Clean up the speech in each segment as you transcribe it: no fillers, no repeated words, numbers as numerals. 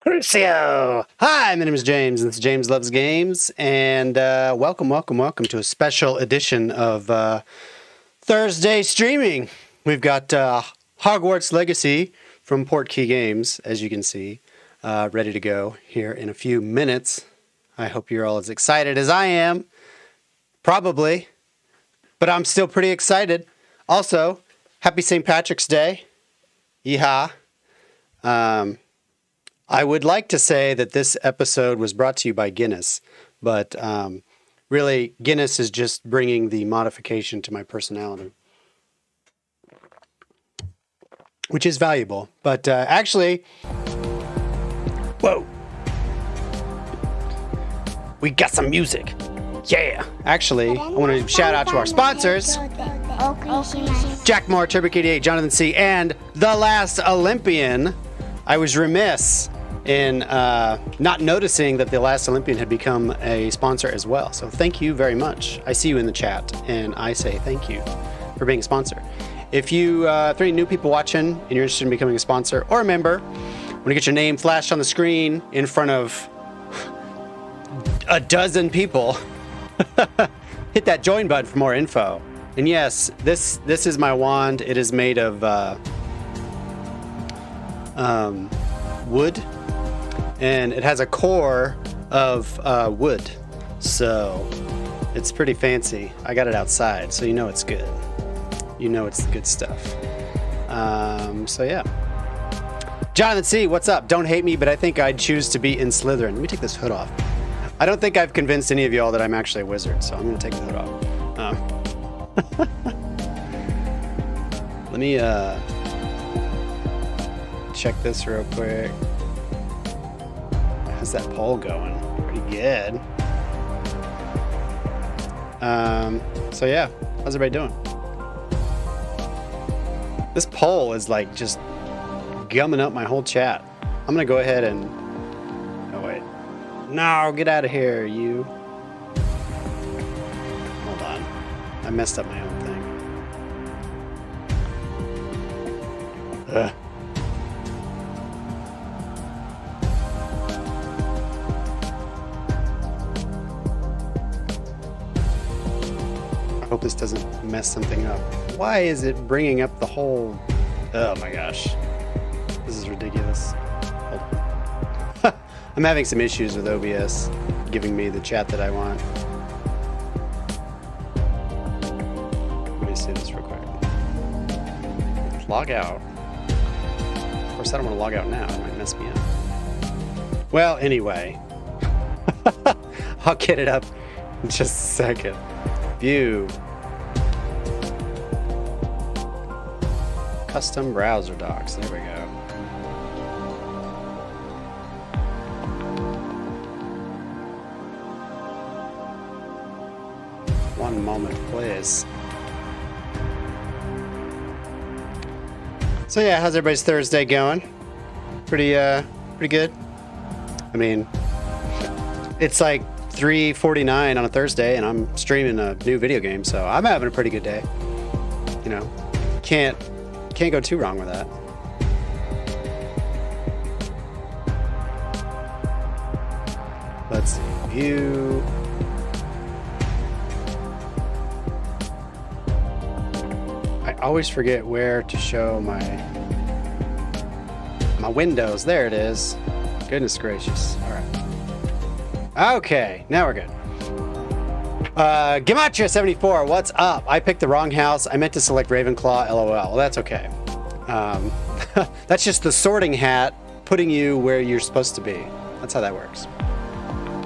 Crucio! Hi, my name is James, and this is James Loves Games, and welcome to a special edition of Thursday streaming. We've got Hogwarts Legacy from Portkey Games, as you can see, ready to go here in a few minutes. I hope you're all as excited as I am. Probably. But I'm still pretty excited. Also, happy St. Patrick's Day. Yeehaw. I would like to say that this episode was brought to you by Guinness, but really, Guinness is just bringing the modification to my personality, which is valuable. But actually, whoa, we got some music. Yeah. Actually, I want to shout out to our sponsors, Jack Moore, Turbic88, Jonathan C., and The Last Olympian. I was remiss in not noticing that The Last Olympian had become a sponsor as well. So thank you very much. I see you in the chat, and I say thank you for being a sponsor. If you, for any new people watching and you're interested in becoming a sponsor or a member, want to get your name flashed on the screen in front of a dozen people, hit that join button for more info. And yes, this is my wand. It is made of wood, and it has a core of wood, so it's pretty fancy. I got it outside, so you know it's good. You know it's the good stuff. So yeah. Jonathan C., what's up? Don't hate me, but I think I'd choose to be in Slytherin. Let me take this hood off. I don't think I've convinced any of y'all that I'm actually a wizard, so I'm going to take the hood off. Let me check this real quick. How's that poll going? Pretty good. So yeah, how's everybody doing? This poll is like just gumming up my whole chat. I'm going to go ahead and... Oh, wait. No, get out of here, you. Hold on. I messed up my own thing. Ugh. I hope this doesn't mess something up. Why is it bringing up the whole... Oh my gosh. This is ridiculous. Hold on. I'm having some issues with OBS giving me the chat that I want. Let me see this real quick. Log out. Of course, I don't want to log out now. It might mess me up. Well, anyway. I'll get it up in just a second. View. Custom browser docs. There we go. One moment, please. So yeah, how's everybody's Thursday going? Pretty good. I mean, it's like 3:49 on a Thursday, and I'm streaming a new video game, so I'm having a pretty good day. You know, can't go too wrong with that. Let's see. View. I always forget where to show my windows. There it is. Goodness gracious. All right. Okay, now we're good. Gematria74, what's up? I picked the wrong house. I meant to select Ravenclaw, LOL. Well, that's okay. That's just the sorting hat putting you where you're supposed to be. That's how that works.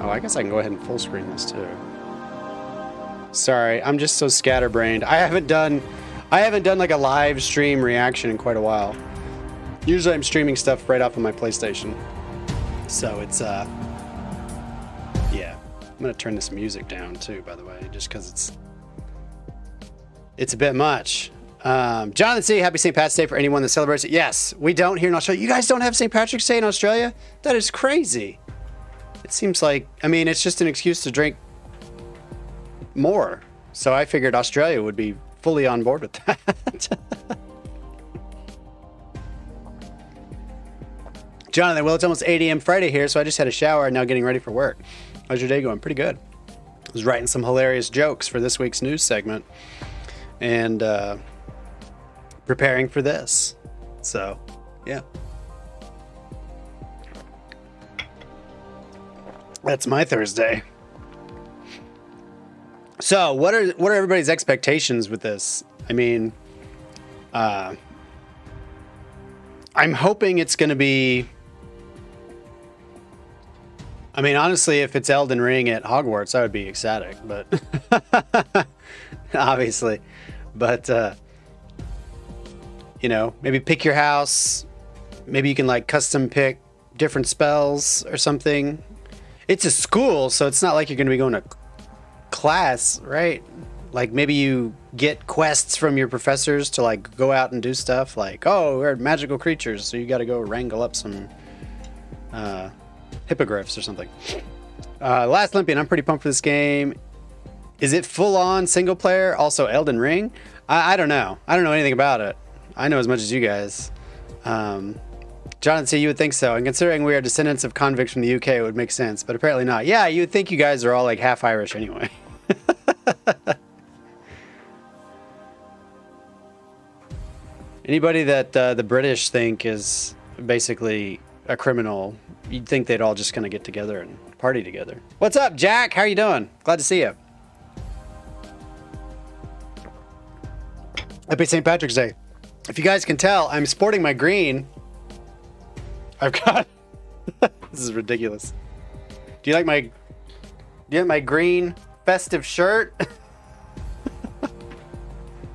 Oh, I guess I can go ahead and full screen this too. Sorry, I'm just so scatterbrained. I haven't done like a live stream reaction in quite a while. Usually I'm streaming stuff right off of my PlayStation. So it's, yeah. I'm going to turn this music down too, by the way, just because it's a bit much. Jonathan C., happy St. Patrick's Day for anyone that celebrates it. Yes, we don't here in Australia. You guys don't have St. Patrick's Day in Australia? That is crazy. It seems like, I mean, it's just an excuse to drink more. So I figured Australia would be fully on board with that. Jonathan, well, it's almost 8 a.m. Friday here, so I just had a shower and now getting ready for work. How's your day going? Pretty good. I was writing some hilarious jokes for this week's news segment and preparing for this. So, yeah. That's my Thursday. So, what are everybody's expectations with this? I mean, I'm hoping it's going to be... I mean, honestly, if it's Elden Ring at Hogwarts, I would be ecstatic, but... obviously. But, you know, maybe pick your house. Maybe you can, like, custom pick different spells or something. It's a school, so it's not like you're going to be going to class, right? Like, maybe you get quests from your professors to, like, go out and do stuff. Like, oh, we're magical creatures, so you got to go wrangle up some hippogriffs or something. Last Olympian, I'm pretty pumped for this game. Is it full-on single-player? Also, Elden Ring? I don't know. I don't know anything about it. I know as much as you guys. Jonathan C., you would think so. And considering we are descendants of convicts from the UK, it would make sense. But apparently not. Yeah, you would think you guys are all like half Irish anyway. Anybody that the British think is basically a criminal, you'd think they'd all just kind of get together and party together. What's up, Jack? How are you doing? Glad to see you. Happy St. Patrick's Day. If you guys can tell, I'm sporting my green. I've got... This is ridiculous. Do you like my green festive shirt?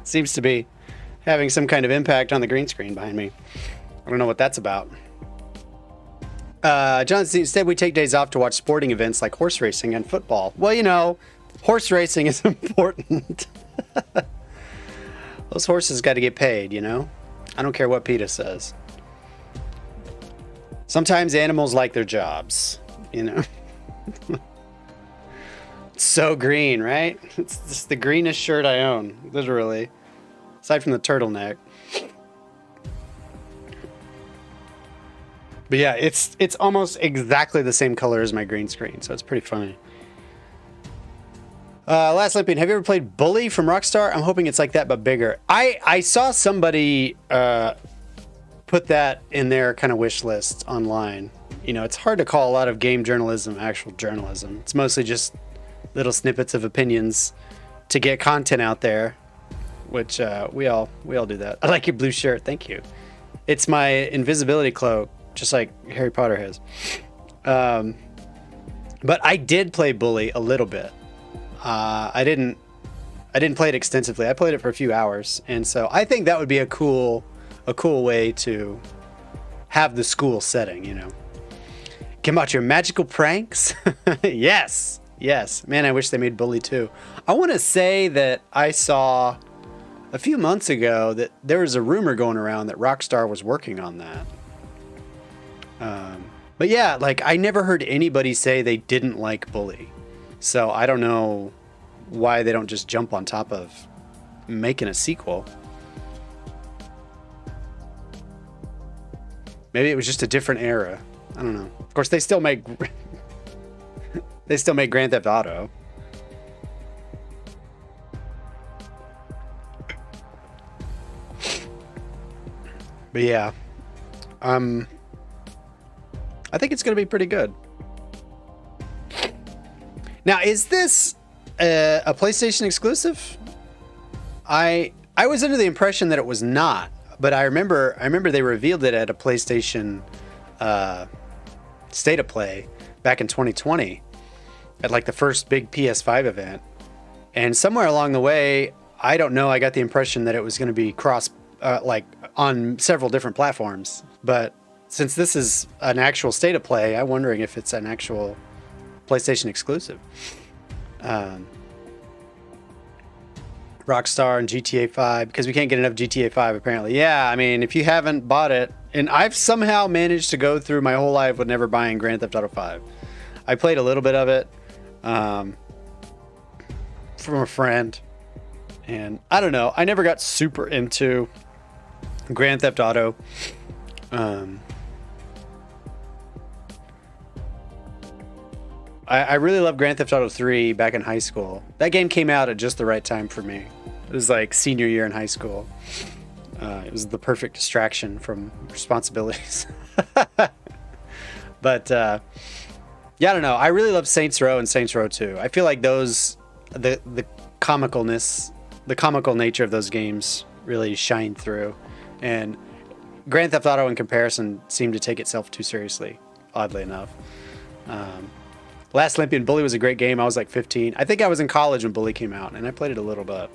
Seems to be having some kind of impact on the green screen behind me. I don't know what that's about. Jonathan, instead we take days off to watch sporting events like horse racing and football. Well, you know, horse racing is important. Those horses got to get paid, you know? I don't care what PETA says. Sometimes animals like their jobs, you know? It's so green, right? It's just the greenest shirt I own, literally. Aside from the turtleneck. But yeah, it's almost exactly the same color as my green screen, so it's pretty funny. Last Olympian, have you ever played Bully from Rockstar? I'm hoping it's like that, but bigger. I saw somebody put that in their kind of wish list online. You know, it's hard to call a lot of game journalism actual journalism. It's mostly just little snippets of opinions to get content out there, which we all do that. I like your blue shirt. Thank you. It's my invisibility cloak, just like Harry Potter has. But I did play Bully a little bit. I didn't play it extensively. I played it for a few hours, and so I think that would be a cool way to have the school setting, you know. Come out your magical pranks. Yes. Man, I wish they made Bully too. I want to say that I saw a few months ago that there was a rumor going around that Rockstar was working on that. But yeah, like I never heard anybody say they didn't like Bully. So I don't know why they don't just jump on top of making a sequel. Maybe it was just a different era. I don't know. Of course, they still make Grand Theft Auto. But yeah, I think it's going to be pretty good. Now, is this a PlayStation exclusive? I was under the impression that it was not, but I remember they revealed it at a PlayStation State of Play back in 2020 at like the first big PS5 event. And somewhere along the way, I don't know, I got the impression that it was going to be like on several different platforms. But since this is an actual State of Play, I'm wondering if it's an actual PlayStation exclusive. Rockstar and GTA 5, because we can't get enough GTA 5 apparently. Yeah, I mean, if you haven't bought it, and I've somehow managed to go through my whole life with never buying Grand Theft Auto 5. I played a little bit of it from a friend, and I don't know, I never got super into Grand Theft Auto. I really loved Grand Theft Auto 3 back in high school. That game came out at just the right time for me. It was like senior year in high school. It was the perfect distraction from responsibilities. But yeah, I don't know. I really love Saints Row and Saints Row 2. I feel like those, the comicalness, the comical nature of those games really shine through. And Grand Theft Auto in comparison seemed to take itself too seriously, oddly enough. Last Olympian, Bully was a great game. I was like 15. I think I was in college when Bully came out, and I played it a little bit.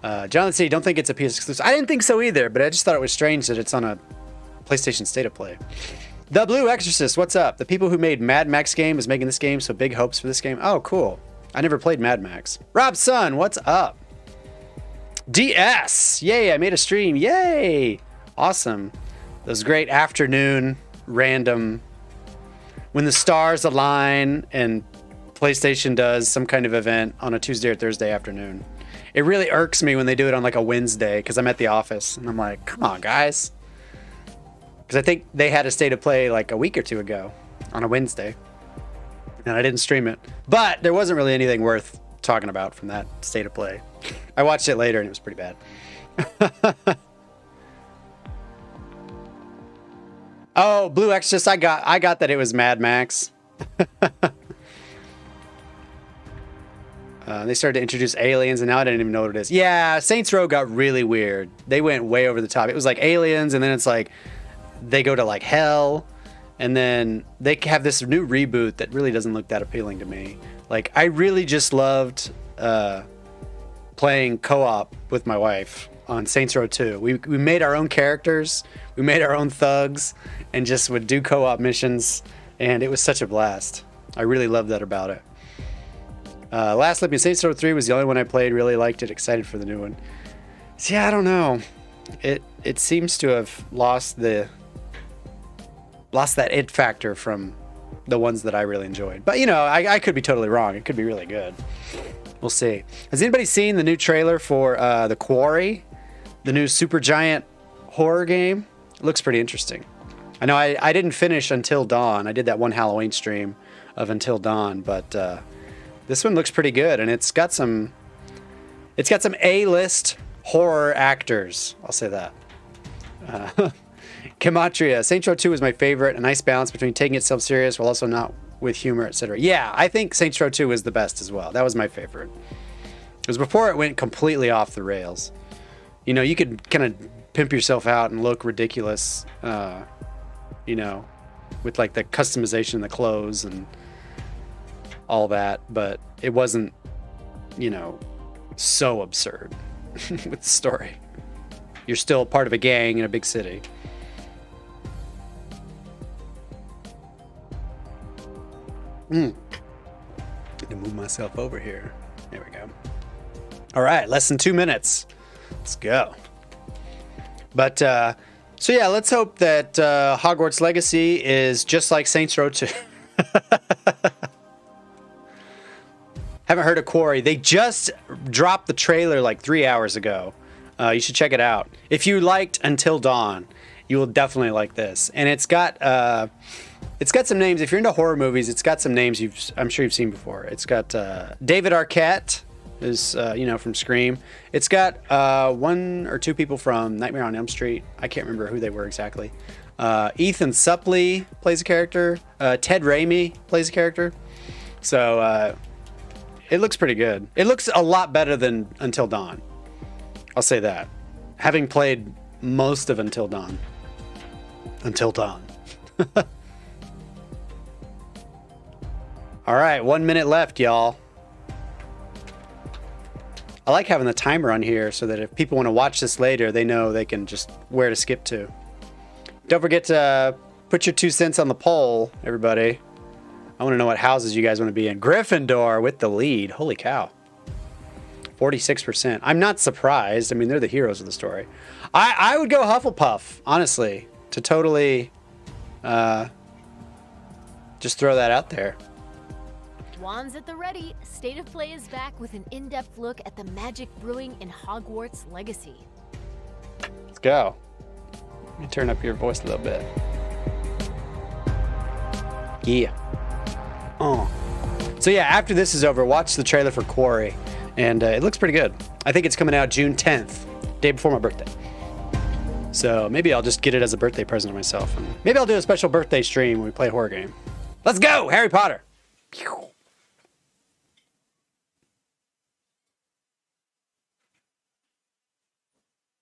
Jonathan C, don't think it's a PS exclusive. I didn't think so either, but I just thought it was strange that it's on a PlayStation State of Play. The Blue Exorcist, what's up? The people who made Mad Max game is making this game, so big hopes for this game. Oh, cool. I never played Mad Max. Rob Sun, what's up? DS, yay, I made a stream, yay! Awesome. Those great afternoon, random, when the stars align and PlayStation does some kind of event on a Tuesday or Thursday afternoon. It really irks me when they do it on like a Wednesday because I'm at the office and I'm like, come on, guys. Because I think they had a State of Play like a week or two ago on a Wednesday. And I didn't stream it. But there wasn't really anything worth talking about from that State of Play. I watched it later and it was pretty bad. Oh, Blue Exorcist, I got that it was Mad Max. They started to introduce aliens, and now I don't even know what it is. Yeah, Saints Row got really weird. They went way over the top. It was like aliens, and then it's like they go to like hell, and then they have this new reboot that really doesn't look that appealing to me. Like, I really just loved playing co-op with my wife on Saints Row 2. We made our own characters, we made our own thugs, and just would do co-op missions, and it was such a blast. I really loved that about it. Last Olympian, Saints Row 3 was the only one I played, really liked it, excited for the new one. See, I don't know. It seems to have lost that it factor from the ones that I really enjoyed. But, you know, I could be totally wrong. It could be really good. We'll see. Has anybody seen the new trailer for The Quarry? The new super giant horror game? It looks pretty interesting. I know I didn't finish Until Dawn. I did that one Halloween stream of Until Dawn, but this one looks pretty good, and it's got some A-list horror actors. I'll say that. Gematria. Saints Row 2 is my favorite. A nice balance between taking itself serious while also not with humor, etc. Yeah, I think Saints Row 2 was the best as well. That was my favorite. It was before it went completely off the rails. You know, you could kind of pimp yourself out and look ridiculous, you know, with like the customization of the clothes and all that, but it wasn't, you know, so absurd with the story. You're still part of a gang in a big city. Need to move myself over here. There we go. All right, less than 2 minutes. Let's go. But so yeah, let's hope that Hogwarts Legacy is just like Saints Row 2. Haven't heard of Quarry. They just dropped the trailer like 3 hours ago. You should check it out. If you liked Until Dawn, you will definitely like this. And it's got some names. If you're into horror movies, it's got some names I'm sure you've seen before. It's got David Arquette, is you know, from Scream. It's got 1 or 2 people from Nightmare on Elm Street. I can't remember who they were exactly. Ethan Suplee plays a character. Ted Raimi plays a character. So it looks pretty good. It looks a lot better than Until Dawn. I'll say that. Having played most of Until Dawn. Until Dawn. All right, 1 minute left, y'all. I like having the timer on here so that if people want to watch this later, they know they can just where to skip to. Don't forget to put your 2 cents on the poll, everybody. I want to know what houses you guys want to be in. Gryffindor with the lead. Holy cow. 46%. I'm not surprised. I mean, they're the heroes of the story. I would go Hufflepuff, honestly, to totally just throw that out there. Wands at the ready. State of Play is back with an in-depth look at the magic brewing in Hogwarts Legacy. Let's go. Let me turn up your voice a little bit. Yeah. So yeah, after this is over, watch the trailer for Quarry, and it looks pretty good. I think it's coming out June 10th, day before my birthday. So maybe I'll just get it as a birthday present to myself. And maybe I'll do a special birthday stream when we play a horror game. Let's go, Harry Potter.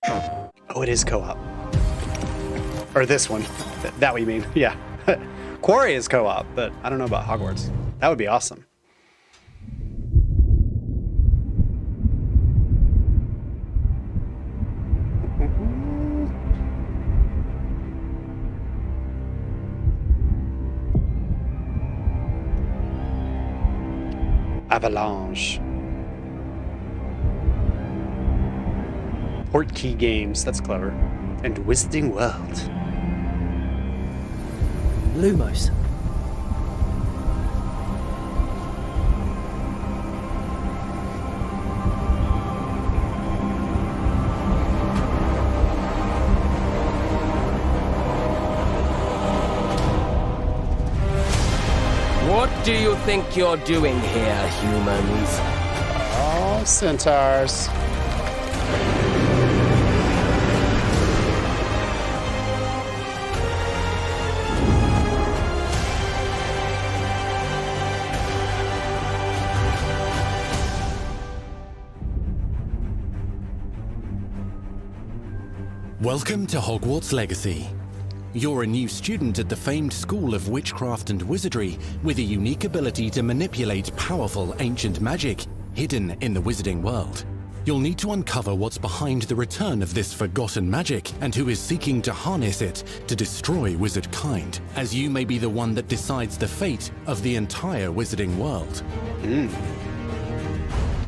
Oh, it is co-op. Or this one. That what you mean? Yeah. Quarry is co-op, but I don't know about Hogwarts. That would be awesome. Avalanche. Portkey Games, that's clever. And Wizarding World. Lumos. What do you think you're doing here, humans? Oh, centaurs. Welcome to Hogwarts Legacy. You're a new student at the famed School of Witchcraft and Wizardry with a unique ability to manipulate powerful ancient magic hidden in the wizarding world. You'll need to uncover what's behind the return of this forgotten magic and who is seeking to harness it to destroy wizard kind, as you may be the one that decides the fate of the entire wizarding world.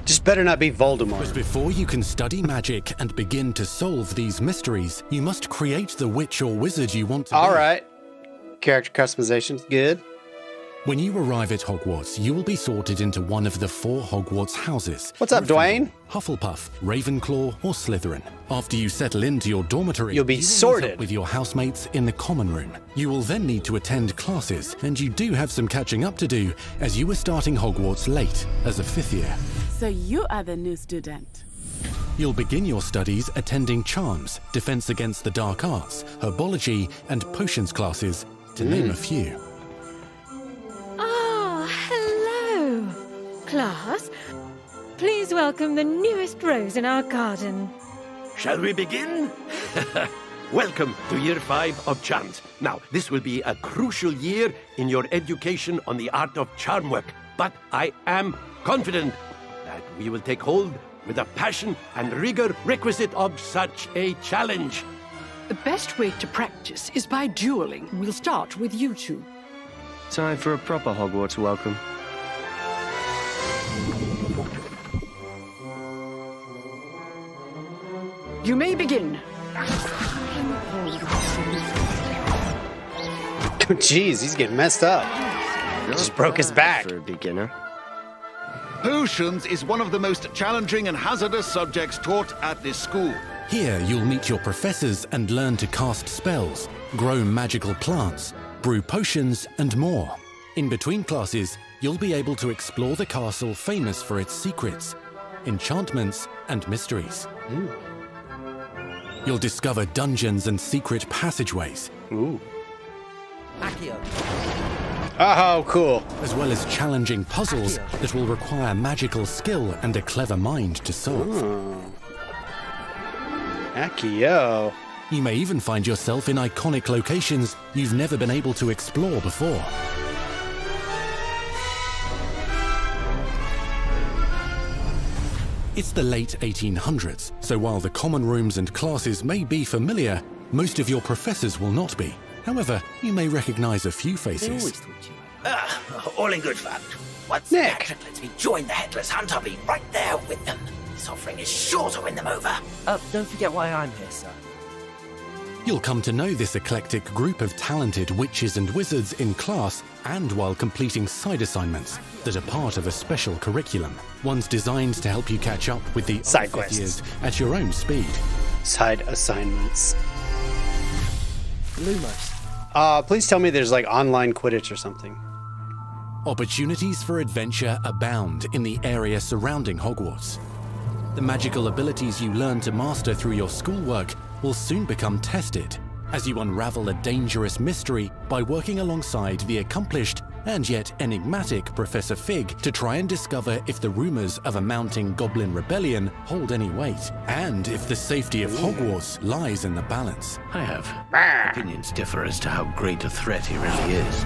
Just better not be Voldemort. But before you can study magic and begin to solve these mysteries, you must create the witch or wizard you want to be. All right. Character customization, good. When you arrive at Hogwarts, you will be sorted into one of the 4 Hogwarts houses. What's up, Dwayne? Hufflepuff, Ravenclaw, or Slytherin. After you settle into your dormitory, You'll be you will meet sorted up with your housemates in the common room. You will then need to attend classes, and you do have some catching up to do, as you were starting Hogwarts late as a 5th year. So you are the new student. You'll begin your studies attending Charms, Defense Against the Dark Arts, Herbology, and Potions classes, to name a few. Oh, hello, class. Please welcome the newest rose in our garden. Shall we begin? Welcome to Year 5 of Charms. Now, this will be a crucial year in your education on the art of charm work, but I am confident that we will take hold with the passion and rigor requisite of such a challenge. The best way to practice is by dueling. We'll start with you two. Time for a proper Hogwarts welcome. You may begin. Jeez, he's getting messed up. Just broke his back. For a beginner. Potions is one of the most challenging and hazardous subjects taught at this school. Here, you'll meet your professors and learn to cast spells, grow magical plants, brew potions, and more. In between classes, you'll be able to explore the castle famous for its secrets, enchantments, and mysteries. You'll discover dungeons and secret passageways. Ooh. Oh, cool. As well as challenging puzzles that will require magical skill and a clever mind to solve. Accio. You may even find yourself in iconic locations you've never been able to explore before. It's the late 1800s, so while the common rooms and classes may be familiar, most of your professors will not be. However, you may recognize a few faces. All in good fun. Once Nick. Patrick lets me join the Headless Hunt, I'll be right there with them. This offering is sure to win them over. Don't forget why I'm here, sir. You'll come to know this eclectic group of talented witches and wizards in class and while completing side assignments that are part of a special curriculum. One's designed to help you catch up with the Side other quests. years at your own speed. Side assignments. Lumos. Please tell me there's like online Quidditch or something. Opportunities for adventure abound in the area surrounding Hogwarts. The magical abilities you learn to master through your schoolwork will soon become tested as you unravel a dangerous mystery by working alongside the accomplished and yet enigmatic Professor Fig to try and discover if the rumors of a mounting goblin rebellion hold any weight, and if the safety of Hogwarts lies in the balance. I have opinions differ as to how great a threat he really is.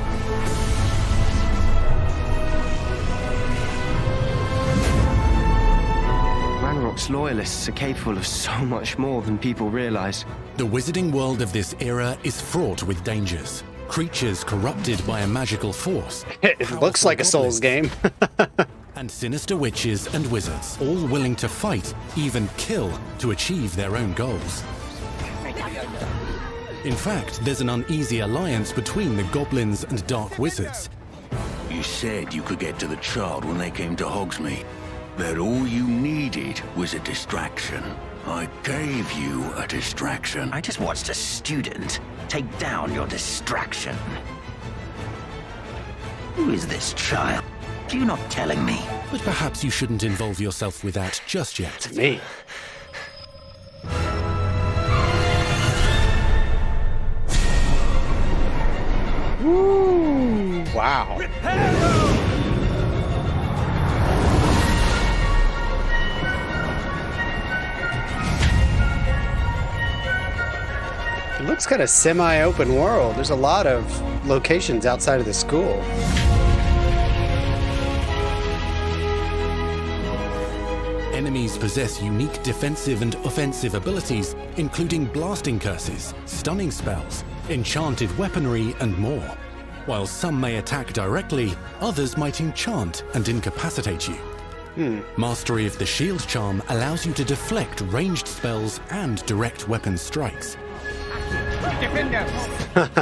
Ranrock's loyalists are capable of so much more than people realize. The wizarding world of this era is fraught with dangers. Creatures corrupted by a magical force. It looks like a Souls game. And sinister witches and wizards, all willing to fight, even kill, to achieve their own goals. In fact, there's an uneasy alliance between the goblins and dark wizards. You said you could get to the child when they came to Hogsmeade. That all you needed was a distraction. I gave you a distraction. I just watched a student take down your distraction. Who is this child? Are you not telling me? But perhaps you shouldn't involve yourself with that just yet. Me. Woo! Wow. It looks kind of semi-open world. There's a lot of locations outside of the school. Enemies possess unique defensive and offensive abilities, including blasting curses, stunning spells, enchanted weaponry, and more. While some may attack directly, others might enchant and incapacitate you. Mastery of the shield charm allows you to deflect ranged spells and direct weapon strikes.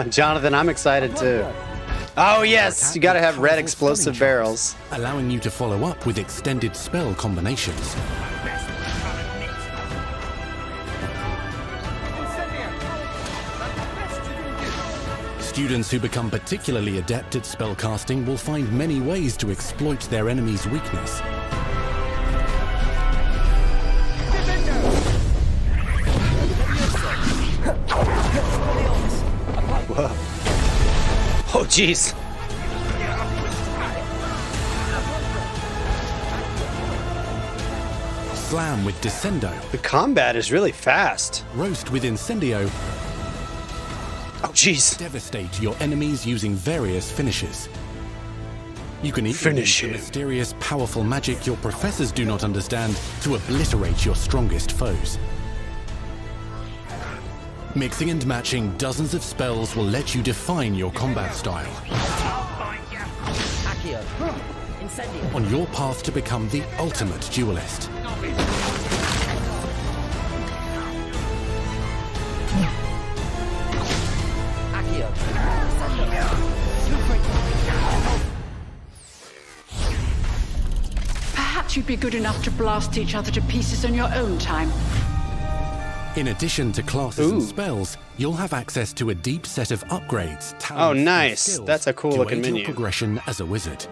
Jonathan, I'm excited too. Oh yes, you gotta have red explosive barrels. Allowing you to follow up with extended spell combinations. Students who become particularly adept at spellcasting will find many ways to exploit their enemy's weakness. Whoa. Oh, jeez. Slam with Descendo. The combat is really fast. Roast with Incendio. Oh, jeez. Devastate your enemies using various finishes. You can even use the mysterious, powerful magic your professors do not understand to obliterate your strongest foes. Mixing and matching dozens of spells will let you define your combat style. On your path to become the ultimate duelist. Perhaps you'd be good enough to blast each other to pieces on your own time. In addition to classes and spells, you'll have access to a deep set of upgrades, talents, oh, nice. and skills That's a cool to looking aid your menu. progression as a wizard.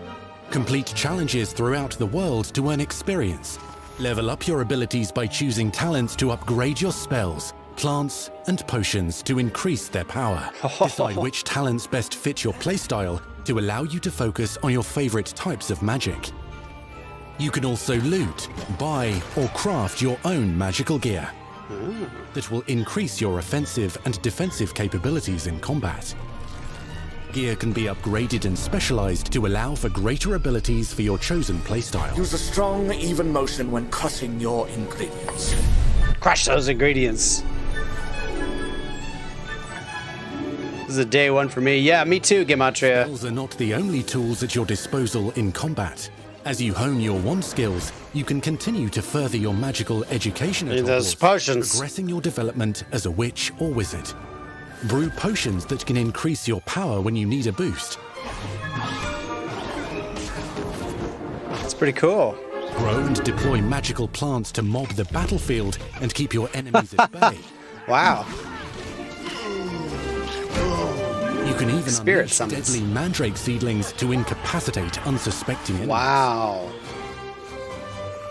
Complete challenges throughout the world to earn experience. Level up your abilities by choosing talents to upgrade your spells, plants, and potions to increase their power. Decide which talents best fit your playstyle to allow you to focus on your favorite types of magic. You can also loot, buy, or craft your own magical gear that will increase your offensive and defensive capabilities in combat. Gear can be upgraded and specialized to allow for greater abilities for your chosen playstyle. Use a strong, even motion when crushing your ingredients. Crush those ingredients. This is a day one for me. Yeah, me too, Gematria. Spells are not the only tools at your disposal in combat. As you hone your wand skills, you can continue to further your magical education at Those Hogwarts, potions. progressing your development as a witch or wizard. Brew potions that can increase your power when you need a boost. It's pretty cool. Grow and deploy magical plants to mob the battlefield and keep your enemies at bay. Wow. You can even Spirit unleash summons. deadly mandrake seedlings to incapacitate unsuspecting enemies. Wow.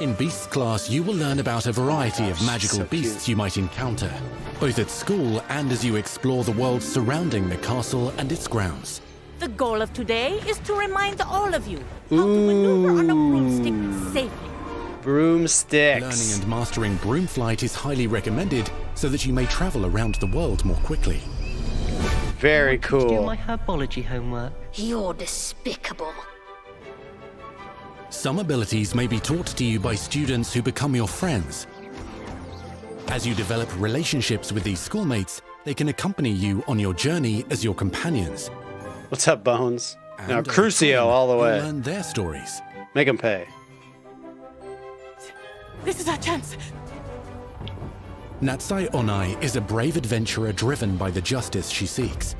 In Beasts class, you will learn about a variety of magical beasts you might encounter, both at school and as you explore the world surrounding the castle and its grounds. The goal of today is to remind all of you how to maneuver on a broomstick safely. Broomsticks. Learning and mastering broom flight is highly recommended so that you may travel around the world more quickly. Very Do cool. my herbology homework. You're despicable. Some abilities may be taught to you by students who become your friends. As you develop relationships with these schoolmates, they can accompany you on your journey as your companions. What's up, Bones? And Now, over Crucio time, all the you'll way. learn their stories. Make them pay. This is our chance. Natsai Onai is a brave adventurer driven by the justice she seeks.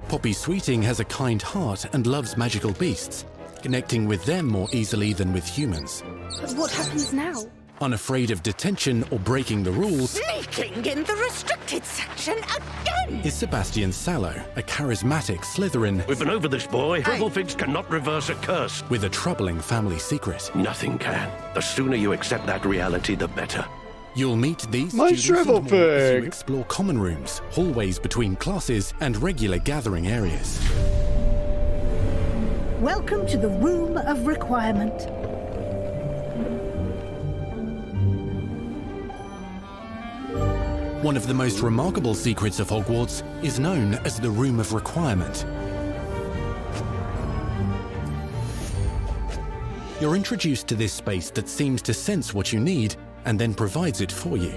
Poppy Sweeting has a kind heart and loves magical beasts, connecting with them more easily than with humans. But what happens now? Unafraid of detention or breaking the rules, Sneaking in the restricted section again! is Sebastian Sallow, a charismatic Slytherin We've been over this, boy. Shrivelfigs cannot reverse a curse. with a troubling family secret. Nothing can. The sooner you accept that reality, the better. You'll meet these My students and more as you Shrivelfig! explore common rooms, hallways between classes, and regular gathering areas. Welcome to the Room of Requirement. One of the most remarkable secrets of Hogwarts is known as the Room of Requirement. You're introduced to this space that seems to sense what you need and then provides it for you.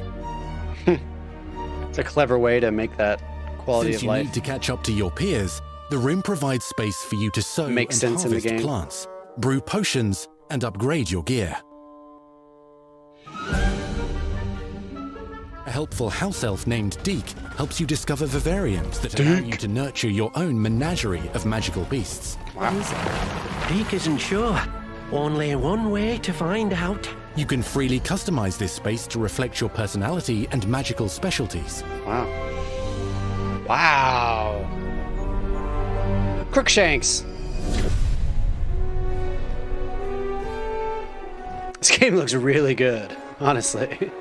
It's a clever way to make that quality Since of you life. need to catch up to your peers, the room provides space for you to sow Makes and sense in the harvest game. plants, brew potions, and upgrade your gear. A helpful house elf named Deke helps you discover vivariums that allow you to nurture your own menagerie of magical beasts. Deke isn't sure. Only one way to find out. You can freely customize this space to reflect your personality and magical specialties. Wow. Wow. Crookshanks. This game looks really good, honestly.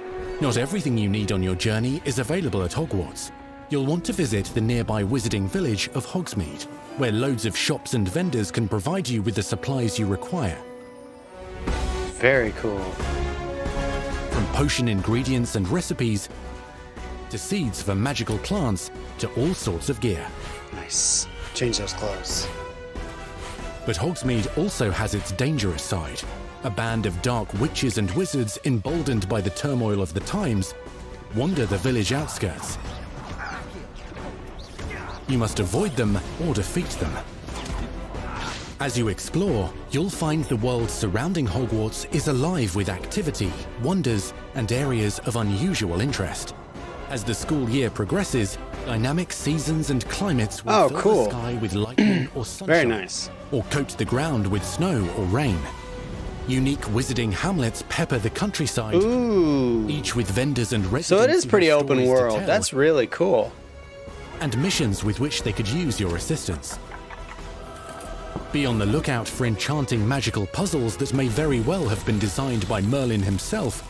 Not everything you need on your journey is available at Hogwarts. You'll want to visit the nearby wizarding village of Hogsmeade, where loads of shops and vendors can provide you with the supplies you require. Very cool. From potion ingredients and recipes, to seeds for magical plants, to all sorts of gear. Nice. Change those clothes. But Hogsmeade also has its dangerous side. A band of dark witches and wizards, emboldened by the turmoil of the times, wander the village outskirts. You must avoid them or defeat them. As you explore, you'll find the world surrounding Hogwarts is alive with activity, wonders, and areas of unusual interest. As the school year progresses, dynamic seasons and climates will fill cool. the sky with lightning or sunshine, Very nice. or coat the ground with snow or rain. Unique wizarding hamlets pepper the countryside, each with vendors and residents. So it is who pretty have open stories to world. tell, That's really cool. and missions with which they could use your assistance. Be on the lookout for enchanting magical puzzles that may very well have been designed by Merlin himself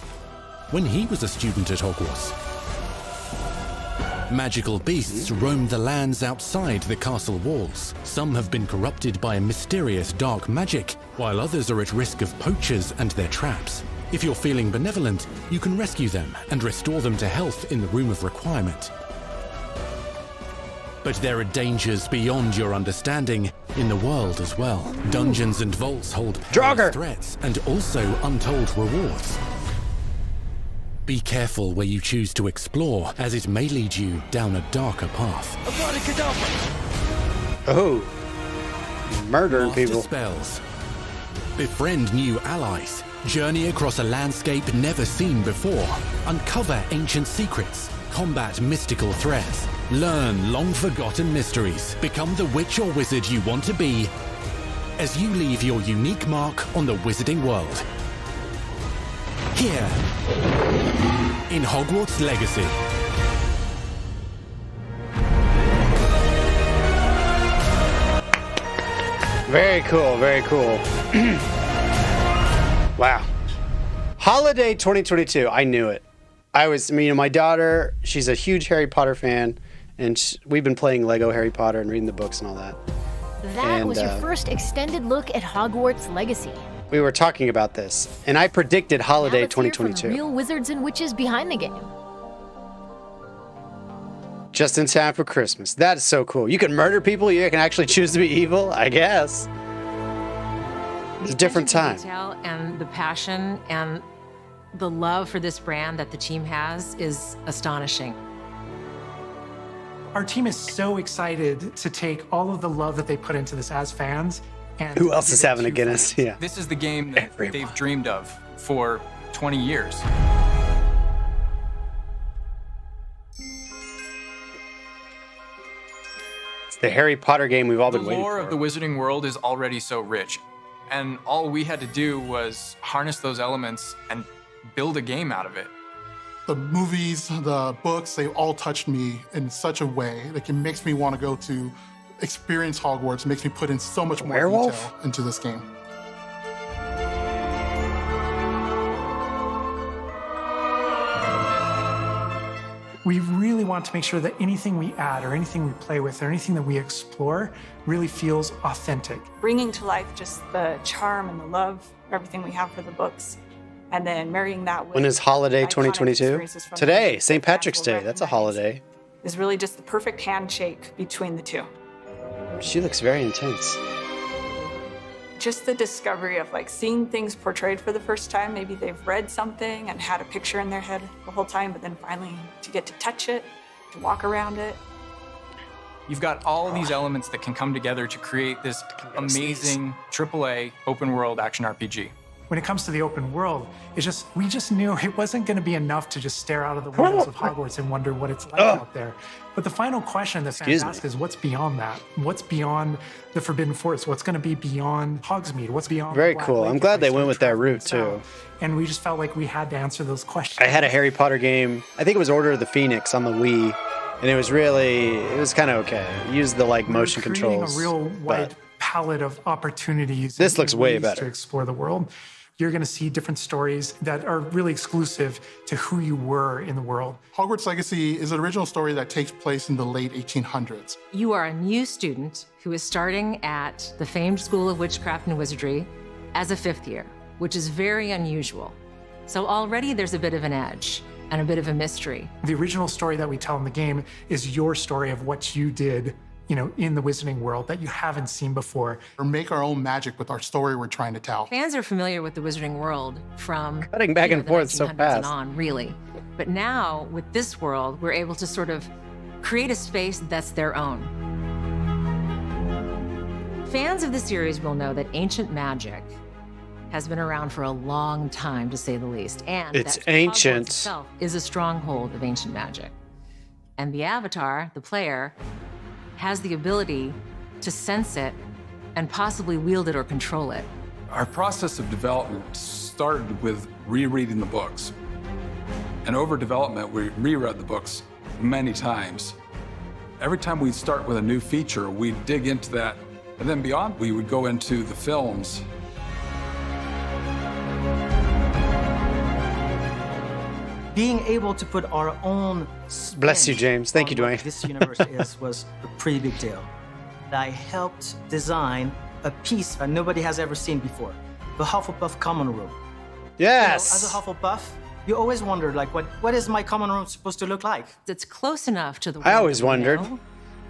when he was a student at Hogwarts. Magical beasts roam the lands outside the castle walls. Some have been corrupted by a mysterious dark magic, while others are at risk of poachers and their traps. If you're feeling benevolent, you can rescue them and restore them to health in the Room of Requirement. But there are dangers beyond your understanding in the world as well. Dungeons and vaults hold perilous threats and also untold rewards. Be careful where you choose to explore, as it may lead you down a darker path. Oh. Murdering Master people. spells. Befriend new allies. Journey across a landscape never seen before. Uncover ancient secrets. Combat mystical threats. Learn long-forgotten mysteries. Become the witch or wizard you want to be as you leave your unique mark on the wizarding world. Here, in Hogwarts Legacy. Very cool, very cool. Wow. Holiday 2022. I knew it. My daughter, she's a huge Harry Potter fan, and we've been playing Lego Harry Potter and reading the books and all that. That was your first extended look at Hogwarts Legacy. We were talking about this, and I predicted Holiday 2022. Real wizards and witches behind the game. Just in time for Christmas. That is so cool. You can murder people. You can actually choose to be evil, I guess. It's a different time. The detail and the passion and the love for this brand that the team has is astonishing. Our team is so excited to take all of the love that they put into this as fans. And who else is having a Guinness? Yeah. This is the game that they've dreamed of for 20 years. It's the Harry Potter game we've all been waiting for. The lore of the Wizarding World is already so rich, and all we had to do was harness those elements and build a game out of it. The movies, the books, they all touched me in such a way. Like, it makes me want to go to experience Hogwarts. It makes me put in so much more detail into this game. We really want to make sure that anything we add or anything we play with or anything that we explore really feels authentic. Bringing to life just the charm and the love, everything we have for the books, and then marrying that with... When is Holiday 2022? Today, St. Patrick's Day. That's a holiday. Is really just the perfect handshake between the two. She looks very intense. Just the discovery of like seeing things portrayed for the first time. Maybe they've read something and had a picture in their head the whole time, but then finally to get to touch it, to walk around it. You've got all of these elements that can come together to create this amazing AAA open world action RPG. When it comes to the open world, we just knew it wasn't going to be enough to just stare out of the windows of Hogwarts and wonder what it's like out there. But the final question that fans ask is, what's beyond that? What's beyond the Forbidden Forest? What's going to be beyond Hogsmeade? What's beyond... Very cool. I'm glad they went with that route, too. And we just felt like we had to answer those questions. I had a Harry Potter game. I think it was Order of the Phoenix on the Wii. And it was kind of okay. It used the motion controls. A real wide palette of opportunities. This looks way better. To explore the world. You're going to see different stories that are really exclusive to who you were in the world. Hogwarts Legacy is an original story that takes place in the late 1800s. You are a new student who is starting at the famed School of Witchcraft and Wizardry as a 5th year, which is very unusual. So already there's a bit of an edge and a bit of a mystery. The original story that we tell in the game is your story of what you did, in the Wizarding World that you haven't seen before. Or make our own magic with our story we're trying to tell. Fans are familiar with the Wizarding World from cutting back and forth so fast and on, really. But now with this world, we're able to sort of create a space that's their own. Fans of the series will know that ancient magic has been around for a long time, to say the least, and it's that ancient. Hogwarts itself is a stronghold of ancient magic. And the Avatar, the player, has the ability to sense it and possibly wield it or control it. Our process of development started with rereading the books. And over development, we reread the books many times. Every time we'd start with a new feature, we'd dig into that. And then beyond, we would go into the films. Being able to put our own bless you, James. Thank you, Dwayne. This universe was a pretty big deal. I helped design a piece that nobody has ever seen before, the Hufflepuff common room. Yes. As a Hufflepuff, you always wondered, what is my common room supposed to look like? It's close enough to the world I always wondered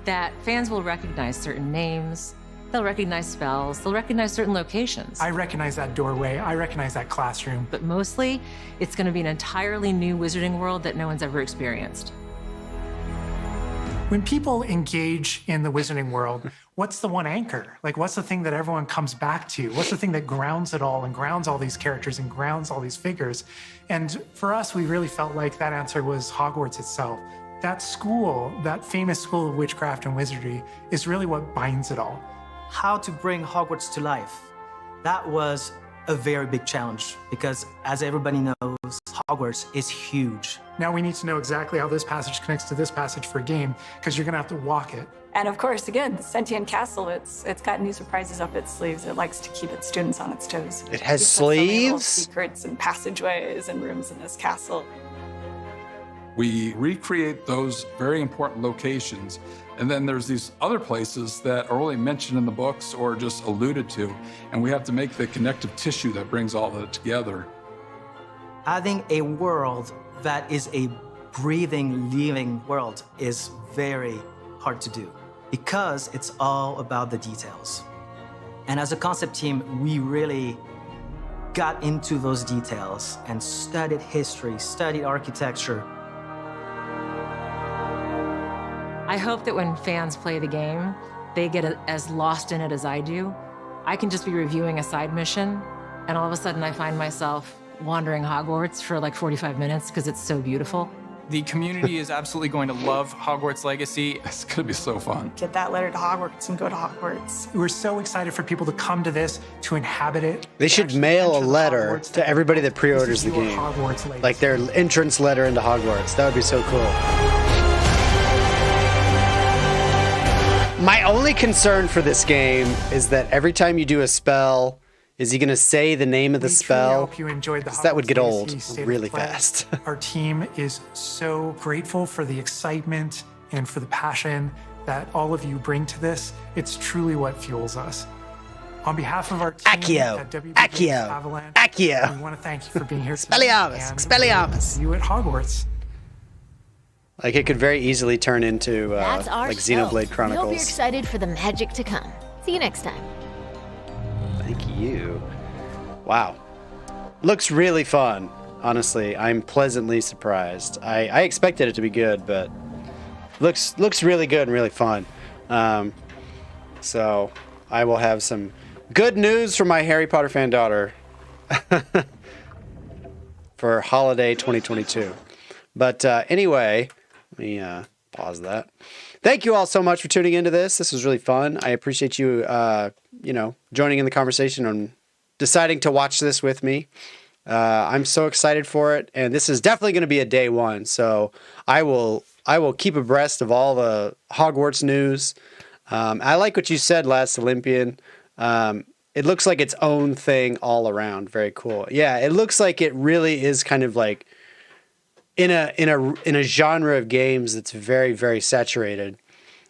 that fans will recognize certain names. They'll recognize spells, they'll recognize certain locations. I recognize that doorway, I recognize that classroom. But mostly, it's going to be an entirely new Wizarding World that no one's ever experienced. When people engage in the Wizarding World, what's the one anchor? What's the thing that everyone comes back to? What's the thing that grounds it all and grounds all these characters and grounds all these figures? And for us, we really felt like that answer was Hogwarts itself. That school, that famous School of Witchcraft and Wizardry, is really what binds it all. How to bring Hogwarts to life. That was a very big challenge because, as everybody knows, Hogwarts is huge. Now we need to know exactly how this passage connects to this passage for a game, because you're going to have to walk it. And of course, again, the sentient castle, it's got new surprises up its sleeves. It likes to keep its students on its toes. It has So many little sleeves? secrets and passageways and rooms in this castle. We recreate those very important locations, and then there's these other places that are only mentioned in the books or just alluded to, and we have to make the connective tissue that brings all that together. Having a world that is a breathing, living world is very hard to do because it's all about the details. And as a concept team, we really got into those details and studied history, studied architecture. I hope that when fans play the game, they get as lost in it as I do. I can just be reviewing a side mission, and all of a sudden I find myself wandering Hogwarts for like 45 minutes because it's so beautiful. The community is absolutely going to love Hogwarts Legacy. It's going to be so fun. Get that letter to Hogwarts and go to Hogwarts. We're so excited for people to come to this, to inhabit it. They should mail a letter to everybody that pre-orders the game. Like their entrance letter into Hogwarts. That would be so cool. My only concern for this game is that every time you do a spell, is he going to say the name of the spell? I hope you enjoyed the that would get old Legacy State of really Play. fast. Our team is so grateful for the excitement and for the passion that all of you bring to this. It's truly what fuels us. On behalf of our team at WB Avalanche, we want to thank you for being here today. Expelliarmus. You at Hogwarts. Like it could very easily turn into That's our like show. Xenoblade We hope you're Chronicles. excited for the magic to come. See you next time. Thank you. Wow. Looks really fun. Honestly, I'm pleasantly surprised. I expected it to be good, but looks really good and really fun. So I will have some good news for my Harry Potter fan daughter for holiday 2022. But anyway, let me pause that. Thank you all so much for tuning into this. This was really fun. I appreciate you, joining in the conversation and deciding to watch this with me. I'm so excited for it, and this is definitely going to be a day one. So I will keep abreast of all the Hogwarts news. I like what you said, Last Olympian. It looks like its own thing all around. Very cool. Yeah, it looks like it really is kind of like in a genre of games that's very, very saturated,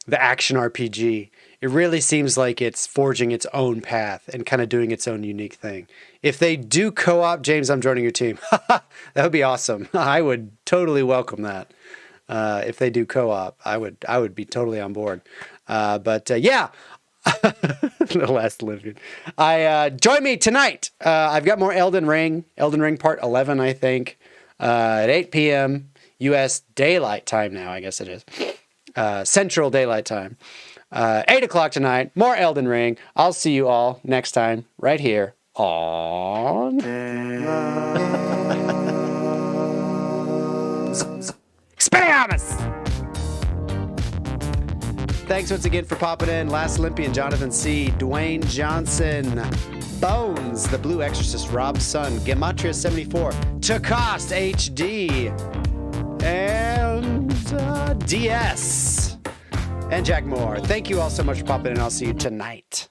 the action RPG. It really seems like it's forging its own path and kind of doing its own unique thing. If they do co-op, James, I'm joining your team. That would be awesome. I would totally welcome that. If they do co-op, I would be totally on board. Yeah. The Last Olympian. Join me tonight. I've got more Elden Ring Part 11, I think. At 8 p.m. U.S. Daylight Time now, I guess it is. Central Daylight Time. 8 o'clock tonight, more Elden Ring. I'll see you all next time right here on... Expelliarmus! Thanks once again for popping in. Last Olympian, Jonathan C., Dwayne Johnson, Bones, The Blue Exorcist, Rob Sun, Gematria 74, Tacost HD, and DS, and Jack Moore. Thank you all so much for popping in. I'll see you tonight.